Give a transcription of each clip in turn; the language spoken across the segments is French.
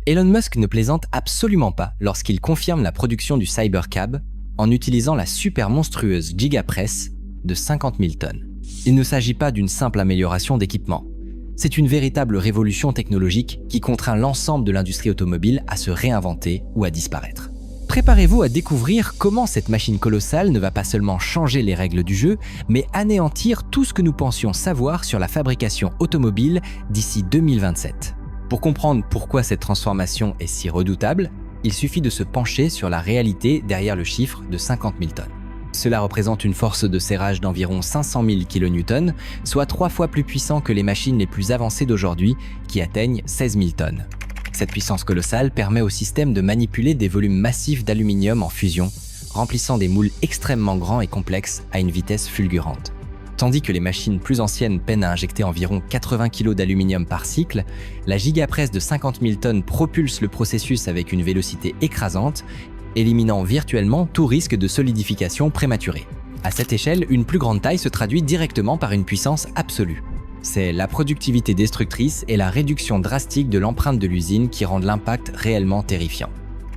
Elon Musk ne plaisante absolument pas lorsqu'il confirme la production du Cybercab en utilisant la super monstrueuse Gigapress de 50 000 tonnes. Il ne s'agit pas d'une simple amélioration d'équipement. C'est une véritable révolution technologique qui contraint l'ensemble de l'industrie automobile à se réinventer ou à disparaître. Préparez-vous à découvrir comment cette machine colossale ne va pas seulement changer les règles du jeu, mais anéantir tout ce que nous pensions savoir sur la fabrication automobile d'ici 2027. Pour comprendre pourquoi cette transformation est si redoutable, il suffit de se pencher sur la réalité derrière le chiffre de 50 000 tonnes. Cela représente une force de serrage d'environ 500 000 kN, soit 3 fois plus puissant que les machines les plus avancées d'aujourd'hui qui atteignent 16 000 tonnes. Cette puissance colossale permet au système de manipuler des volumes massifs d'aluminium en fusion, remplissant des moules extrêmement grands et complexes à une vitesse fulgurante. Tandis que les machines plus anciennes peinent à injecter environ 80 kg d'aluminium par cycle, la Gigapress de 50 000 tonnes propulse le processus avec une vélocité écrasante, éliminant virtuellement tout risque de solidification prématurée. À cette échelle, une plus grande taille se traduit directement par une puissance absolue. C'est la productivité destructrice et la réduction drastique de l'empreinte de l'usine qui rendent l'impact réellement terrifiant.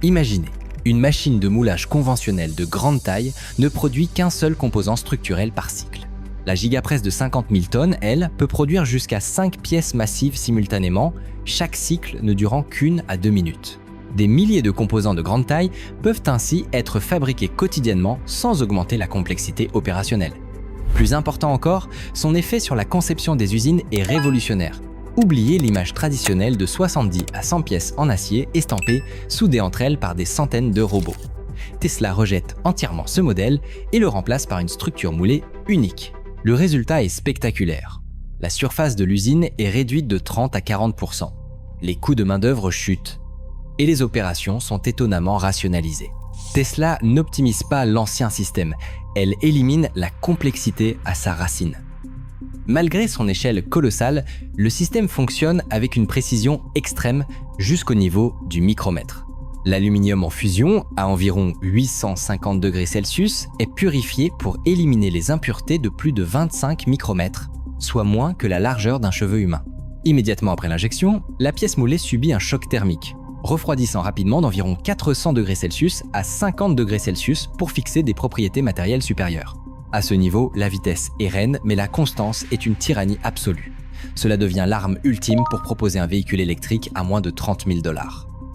Imaginez, une machine de moulage conventionnelle de grande taille ne produit qu'un seul composant structurel par cycle. La Gigapress de 50 000 tonnes, elle, peut produire jusqu'à 5 pièces massives simultanément, chaque cycle ne durant qu'1 à 2 minutes. Des milliers de composants de grande taille peuvent ainsi être fabriqués quotidiennement sans augmenter la complexité opérationnelle. Plus important encore, son effet sur la conception des usines est révolutionnaire. Oubliez l'image traditionnelle de 70 à 100 pièces en acier estampées, soudées entre elles par des centaines de robots. Tesla rejette entièrement ce modèle et le remplace par une structure moulée unique. Le résultat est spectaculaire. La surface de l'usine est réduite de 30 à 40%. Les coûts de main-d'œuvre chutent et les opérations sont étonnamment rationalisées. Tesla n'optimise pas l'ancien système, elle élimine la complexité à sa racine. Malgré son échelle colossale, le système fonctionne avec une précision extrême jusqu'au niveau du micromètre. L'aluminium en fusion, à environ 850 degrés Celsius, est purifié pour éliminer les impuretés de plus de 25 micromètres, soit moins que la largeur d'un cheveu humain. Immédiatement après l'injection, la pièce moulée subit un choc thermique, refroidissant rapidement d'environ 400 degrés Celsius à 50 degrés Celsius pour fixer des propriétés matérielles supérieures. À ce niveau, la vitesse est reine, mais la constance est une tyrannie absolue. Cela devient l'arme ultime pour proposer un véhicule électrique à moins de 30 000 $.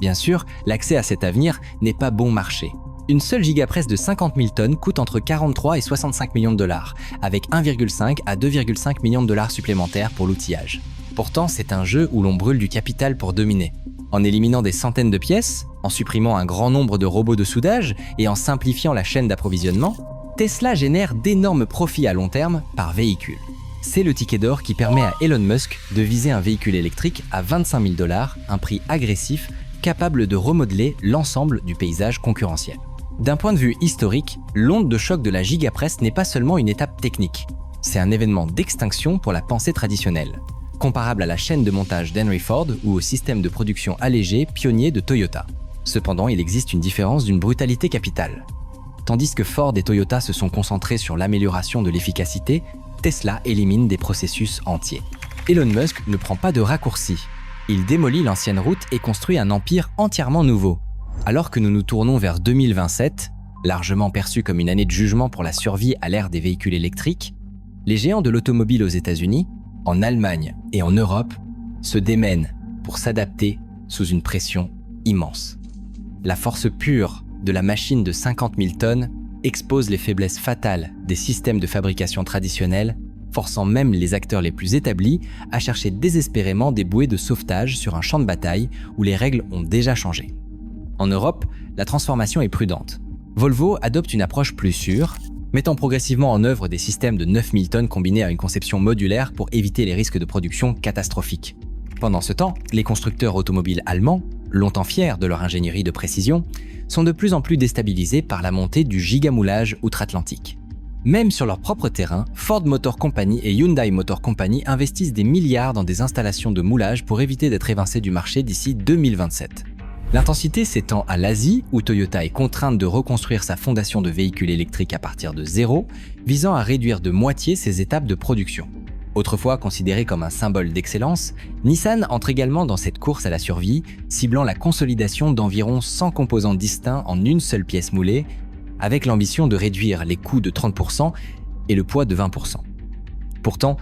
Bien sûr, l'accès à cet avenir n'est pas bon marché. Une seule Gigapress de 50 000 tonnes coûte entre 43 et 65 millions de $, avec 1,5 à 2,5 millions de $ supplémentaires pour l'outillage. Pourtant, c'est un jeu où l'on brûle du capital pour dominer. En éliminant des centaines de pièces, en supprimant un grand nombre de robots de soudage et en simplifiant la chaîne d'approvisionnement, Tesla génère d'énormes profits à long terme par véhicule. C'est le ticket d'or qui permet à Elon Musk de viser un véhicule électrique à 25 000 $, un prix agressif capable de remodeler l'ensemble du paysage concurrentiel. D'un point de vue historique, l'onde de choc de la Gigapress n'est pas seulement une étape technique, c'est un événement d'extinction pour la pensée traditionnelle, comparable à la chaîne de montage d'Henry Ford ou au système de production allégé pionnier de Toyota. Cependant, il existe une différence d'une brutalité capitale. Tandis que Ford et Toyota se sont concentrés sur l'amélioration de l'efficacité, Tesla élimine des processus entiers. Elon Musk ne prend pas de raccourcis. Il démolit l'ancienne route et construit un empire entièrement nouveau. Alors que nous nous tournons vers 2027, largement perçu comme une année de jugement pour la survie à l'ère des véhicules électriques, les géants de l'automobile aux États-Unis, en Allemagne et en Europe, se démènent pour s'adapter sous une pression immense. La force pure de la machine de 50 000 tonnes expose les faiblesses fatales des systèmes de fabrication traditionnels, forçant même les acteurs les plus établis à chercher désespérément des bouées de sauvetage sur un champ de bataille où les règles ont déjà changé. En Europe, la transformation est prudente. Volvo adopte une approche plus sûre, mettant progressivement en œuvre des systèmes de 9 000 tonnes combinés à une conception modulaire pour éviter les risques de production catastrophiques. Pendant ce temps, les constructeurs automobiles allemands, longtemps fiers de leur ingénierie de précision, sont de plus en plus déstabilisés par la montée du gigamoulage outre-Atlantique. Même sur leur propre terrain, Ford Motor Company et Hyundai Motor Company investissent des milliards dans des installations de moulage pour éviter d'être évincés du marché d'ici 2027. L'intensité s'étend à l'Asie, où Toyota est contrainte de reconstruire sa fondation de véhicules électriques à partir de zéro, visant à réduire de moitié ses étapes de production. Autrefois considéré comme un symbole d'excellence, Nissan entre également dans cette course à la survie, ciblant la consolidation d'environ 100 composants distincts en une seule pièce moulée, avec l'ambition de réduire les coûts de 30% et le poids de 20%. Pourtant,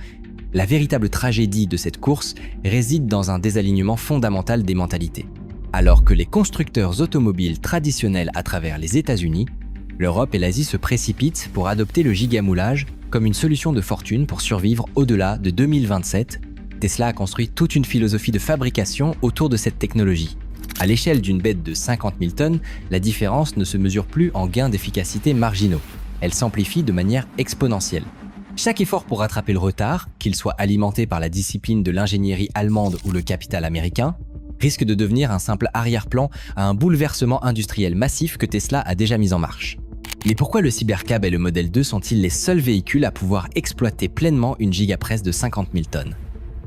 la véritable tragédie de cette course réside dans un désalignement fondamental des mentalités. Alors que les constructeurs automobiles traditionnels à travers les États-Unis, l'Europe et l'Asie se précipitent pour adopter le gigamoulage comme une solution de fortune pour survivre au-delà de 2027, Tesla a construit toute une philosophie de fabrication autour de cette technologie. À l'échelle d'une bête de 50 000 tonnes, la différence ne se mesure plus en gains d'efficacité marginaux. Elle s'amplifie de manière exponentielle. Chaque effort pour rattraper le retard, qu'il soit alimenté par la discipline de l'ingénierie allemande ou le capital américain, risque de devenir un simple arrière-plan à un bouleversement industriel massif que Tesla a déjà mis en marche. Mais pourquoi le Cybercab et le Model 2 sont-ils les seuls véhicules à pouvoir exploiter pleinement une gigapresse de 50 000 tonnes?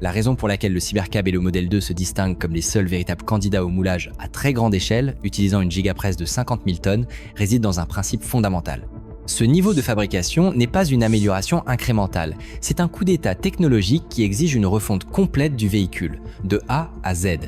La raison pour laquelle le Cybercab et le Model 2 se distinguent comme les seuls véritables candidats au moulage à très grande échelle, utilisant une gigapresse de 50 000 tonnes, réside dans un principe fondamental. Ce niveau de fabrication n'est pas une amélioration incrémentale, c'est un coup d'état technologique qui exige une refonte complète du véhicule, de A à Z.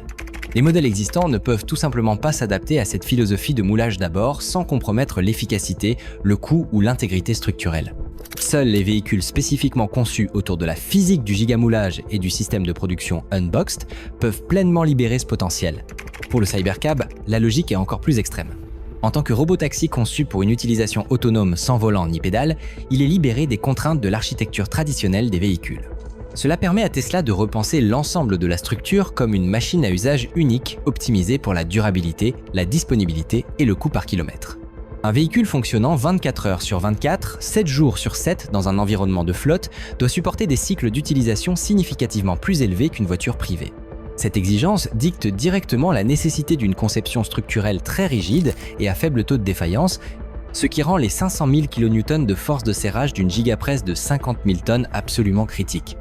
Les modèles existants ne peuvent tout simplement pas s'adapter à cette philosophie de moulage d'abord sans compromettre l'efficacité, le coût ou l'intégrité structurelle. Seuls les véhicules spécifiquement conçus autour de la physique du gigamoulage et du système de production Unboxed peuvent pleinement libérer ce potentiel. Pour le Cybercab, la logique est encore plus extrême. En tant que robotaxi conçu pour une utilisation autonome sans volant ni pédale, il est libéré des contraintes de l'architecture traditionnelle des véhicules. Cela permet à Tesla de repenser l'ensemble de la structure comme une machine à usage unique optimisée pour la durabilité, la disponibilité et le coût par kilomètre. Un véhicule fonctionnant 24 heures sur 24, 7 jours sur 7 dans un environnement de flotte doit supporter des cycles d'utilisation significativement plus élevés qu'une voiture privée. Cette exigence dicte directement la nécessité d'une conception structurelle très rigide et à faible taux de défaillance, ce qui rend les 500 000 kN de force de serrage d'une gigapresse de 50 000 tonnes absolument critique.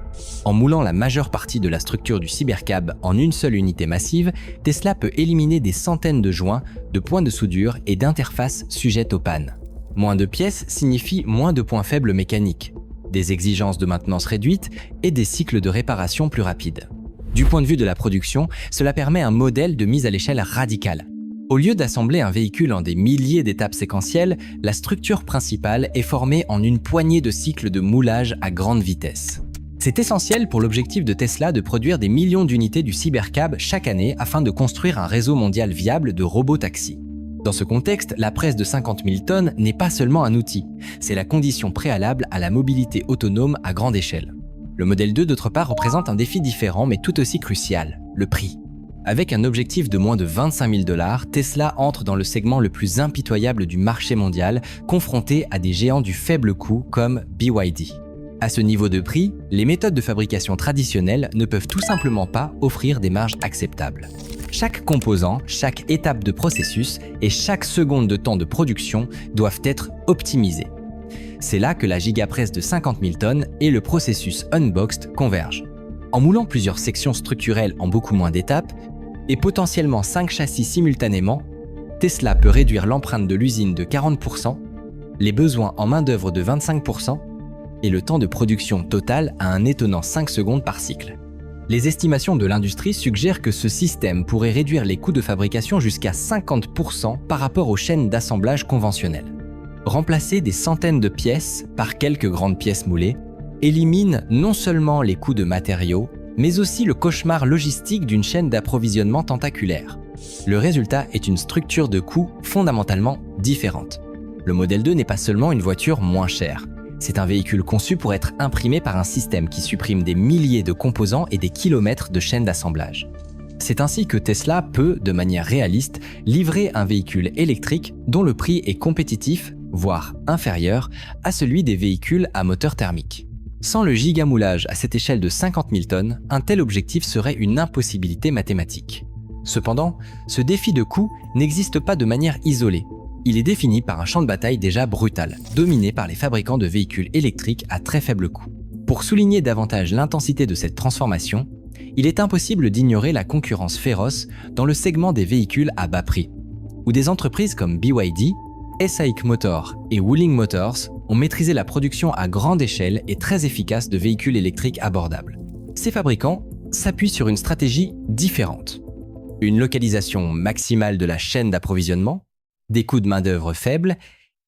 En moulant la majeure partie de la structure du Cybercab en une seule unité massive, Tesla peut éliminer des centaines de joints, de points de soudure et d'interfaces sujettes aux pannes. Moins de pièces signifie moins de points faibles mécaniques, des exigences de maintenance réduites et des cycles de réparation plus rapides. Du point de vue de la production, cela permet un modèle de mise à l'échelle radicale. Au lieu d'assembler un véhicule en des milliers d'étapes séquentielles, la structure principale est formée en une poignée de cycles de moulage à grande vitesse. C'est essentiel pour l'objectif de Tesla de produire des millions d'unités du Cybercab chaque année afin de construire un réseau mondial viable de robotaxis. Dans ce contexte, la presse de 50 000 tonnes n'est pas seulement un outil, c'est la condition préalable à la mobilité autonome à grande échelle. Le Model 2, d'autre part, représente un défi différent mais tout aussi crucial, le prix. Avec un objectif de moins de 25 000 $, Tesla entre dans le segment le plus impitoyable du marché mondial, confronté à des géants du faible coût comme BYD. À ce niveau de prix, les méthodes de fabrication traditionnelles ne peuvent tout simplement pas offrir des marges acceptables. Chaque composant, chaque étape de processus et chaque seconde de temps de production doivent être optimisés. C'est là que la gigapresse de 50 000 tonnes et le processus Unboxed convergent. En moulant plusieurs sections structurelles en beaucoup moins d'étapes, et potentiellement 5 châssis simultanément, Tesla peut réduire l'empreinte de l'usine de 40%, les besoins en main-d'œuvre de 25% et le temps de production total à un étonnant 5 secondes par cycle. Les estimations de l'industrie suggèrent que ce système pourrait réduire les coûts de fabrication jusqu'à 50% par rapport aux chaînes d'assemblage conventionnelles. Remplacer des centaines de pièces par quelques grandes pièces moulées élimine non seulement les coûts de matériaux, mais aussi le cauchemar logistique d'une chaîne d'approvisionnement tentaculaire. Le résultat est une structure de coûts fondamentalement différente. Le Model 2 n'est pas seulement une voiture moins chère. C'est un véhicule conçu pour être imprimé par un système qui supprime des milliers de composants et des kilomètres de chaînes d'assemblage. C'est ainsi que Tesla peut, de manière réaliste, livrer un véhicule électrique dont le prix est compétitif, voire inférieur, à celui des véhicules à moteur thermique. Sans le gigamoulage à cette échelle de 50 000 tonnes, un tel objectif serait une impossibilité mathématique. Cependant, ce défi de coût n'existe pas de manière isolée. Il est défini par un champ de bataille déjà brutal, dominé par les fabricants de véhicules électriques à très faible coût. Pour souligner davantage l'intensité de cette transformation, il est impossible d'ignorer la concurrence féroce dans le segment des véhicules à bas prix, où des entreprises comme BYD, SAIC Motor et Wuling Motors ont maîtrisé la production à grande échelle et très efficace de véhicules électriques abordables. Ces fabricants s'appuient sur une stratégie différente. Une localisation maximale de la chaîne d'approvisionnement, des coûts de main-d'œuvre faibles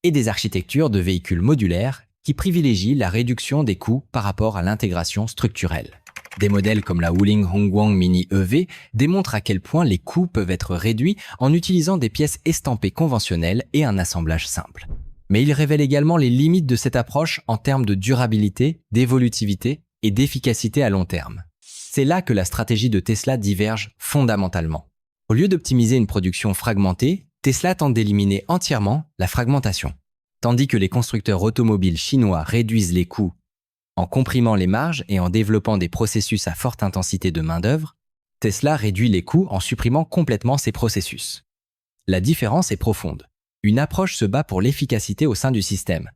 et des architectures de véhicules modulaires qui privilégient la réduction des coûts par rapport à l'intégration structurelle. Des modèles comme la Wuling Hongguang Mini EV démontrent à quel point les coûts peuvent être réduits en utilisant des pièces estampées conventionnelles et un assemblage simple. Mais ils révèlent également les limites de cette approche en termes de durabilité, d'évolutivité et d'efficacité à long terme. C'est là que la stratégie de Tesla diverge fondamentalement. Au lieu d'optimiser une production fragmentée, Tesla tente d'éliminer entièrement la fragmentation. Tandis que les constructeurs automobiles chinois réduisent les coûts en comprimant les marges et en développant des processus à forte intensité de main-d'œuvre, Tesla réduit les coûts en supprimant complètement ces processus. La différence est profonde. Une approche se bat pour l'efficacité au sein du système,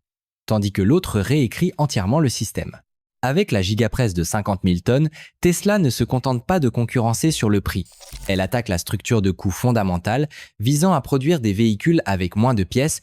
tandis que l'autre réécrit entièrement le système. Avec la gigapresse de 50 000 tonnes, Tesla ne se contente pas de concurrencer sur le prix. Elle attaque la structure de coût fondamentale, visant à produire des véhicules avec moins de pièces,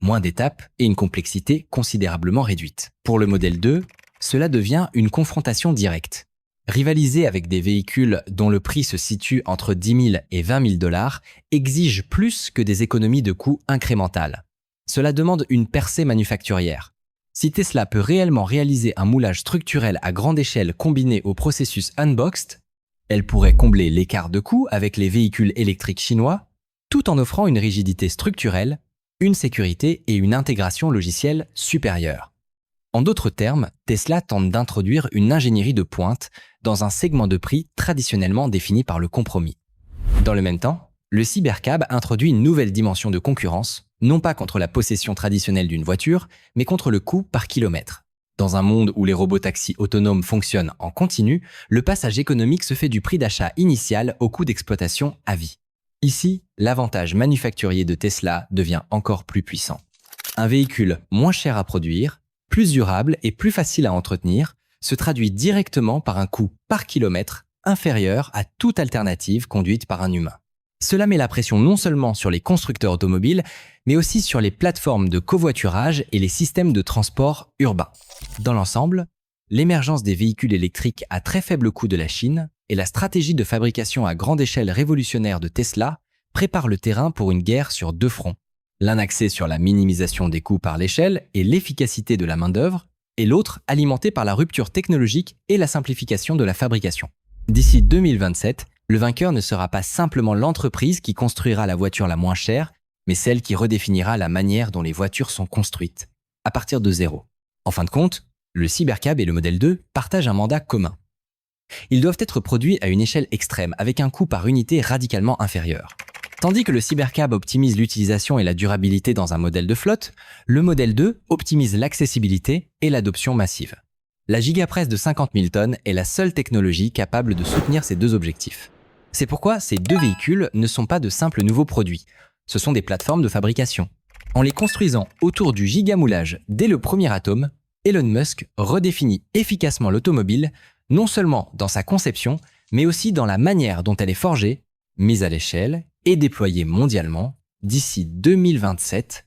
moins d'étapes et une complexité considérablement réduite. Pour le modèle 2, cela devient une confrontation directe. Rivaliser avec des véhicules dont le prix se situe entre 10 000 et 20 000 dollars exige plus que des économies de coûts incrémentales. Cela demande une percée manufacturière. Si Tesla peut réellement réaliser un moulage structurel à grande échelle combiné au processus unboxed, elle pourrait combler l'écart de coût avec les véhicules électriques chinois, tout en offrant une rigidité structurelle, une sécurité et une intégration logicielle supérieure. En d'autres termes, Tesla tente d'introduire une ingénierie de pointe dans un segment de prix traditionnellement défini par le compromis. Dans le même temps, le cybercab introduit une nouvelle dimension de concurrence, non pas contre la possession traditionnelle d'une voiture, mais contre le coût par kilomètre. Dans un monde où les robotaxis autonomes fonctionnent en continu, le passage économique se fait du prix d'achat initial au coût d'exploitation à vie. Ici, l'avantage manufacturier de Tesla devient encore plus puissant. Un véhicule moins cher à produire, plus durable et plus facile à entretenir, se traduit directement par un coût par kilomètre inférieur à toute alternative conduite par un humain. Cela met la pression non seulement sur les constructeurs automobiles, mais aussi sur les plateformes de covoiturage et les systèmes de transport urbain. Dans l'ensemble, l'émergence des véhicules électriques à très faible coût de la Chine et la stratégie de fabrication à grande échelle révolutionnaire de Tesla préparent le terrain pour une guerre sur deux fronts. L'un axé sur la minimisation des coûts par l'échelle et l'efficacité de la main-d'œuvre, et l'autre alimenté par la rupture technologique et la simplification de la fabrication. D'ici 2027, le vainqueur ne sera pas simplement l'entreprise qui construira la voiture la moins chère, mais celle qui redéfinira la manière dont les voitures sont construites, à partir de zéro. En fin de compte, le cybercab et le modèle 2 partagent un mandat commun. Ils doivent être produits à une échelle extrême, avec un coût par unité radicalement inférieur. Tandis que le cybercab optimise l'utilisation et la durabilité dans un modèle de flotte, le modèle 2 optimise l'accessibilité et l'adoption massive. La gigapresse de 50 000 tonnes est la seule technologie capable de soutenir ces deux objectifs. C'est pourquoi ces deux véhicules ne sont pas de simples nouveaux produits, ce sont des plateformes de fabrication. En les construisant autour du gigamoulage dès le premier atome, Elon Musk redéfinit efficacement l'automobile, non seulement dans sa conception, mais aussi dans la manière dont elle est forgée, mise à l'échelle et déployée mondialement d'ici 2027